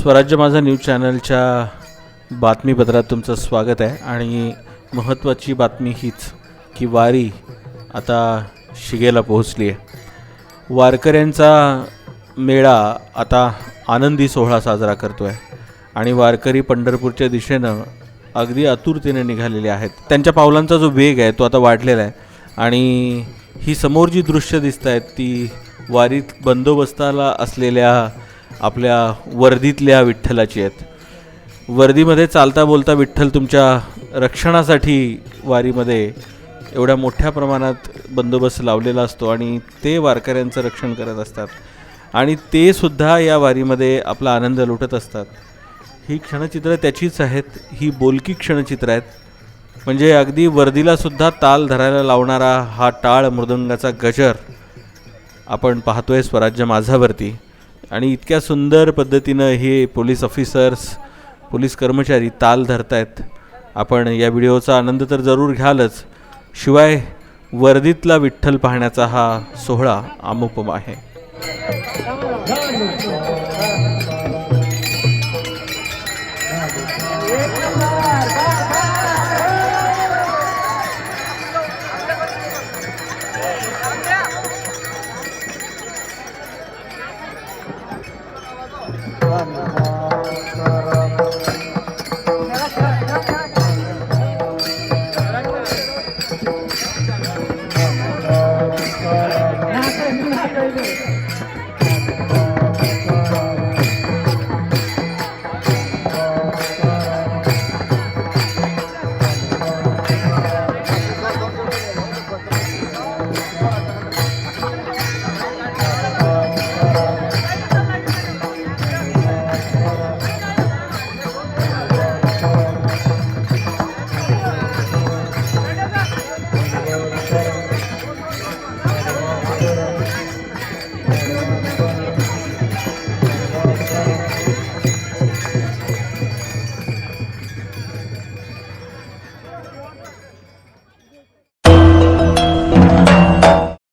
स्वराज्य माझा न्यूज चॅनलच्या बातमीपत्रात तुमचं स्वागत आहे. आणि महत्त्वाची बातमी हीच की वारी आता शिगेला पोहोचली आहे. वारकऱ्यांचा मेळा आता आनंदी सोहळा साजरा करतो आहे आणि वारकरी पंढरपूरच्या दिशेनं अगदी आतुरतेने निघालेले आहेत. त्यांच्या पावलांचा जो वेग आहे तो आता वाढलेला आहे आणि ही समोर जी दृश्य दिसत आहेत ती वारीत बंदोबस्ताला असलेल्या आपल्या वर्दीतल्या विठ्ठलाची आहेत. वर्दीमध्ये चालता बोलता विठ्ठल तुमच्या रक्षणासाठी वारीमध्ये एवढ्या मोठ्या प्रमाणात बंदोबस्त लावलेला असतो आणि ते वारकऱ्यांचं रक्षण करत असतात आणि ते सुद्धा या वारीमध्ये आपला आनंद लुटत असतात. ही क्षणचित्र त्याचीच आहेत. ही बोलकी क्षणचित्र आहेत. म्हणजे अगदी वर्दीला सुद्धा ताल धरायला लावणारा हा टाळ मृदंगाचा गजर आपण पाहतोय स्वराज्य माझावरती. आणि इतक्या सुंदर पद्धतीनं हे पोलीस ऑफिसर्स, पोलीस कर्मचारी ताल धरतायत. आपण या व्हिडिओचा आनंद तर जरूर घ्यालच, शिवाय वर्दीतला विठ्ठल पाहण्याचा हा सोहळा अमुपम आहे.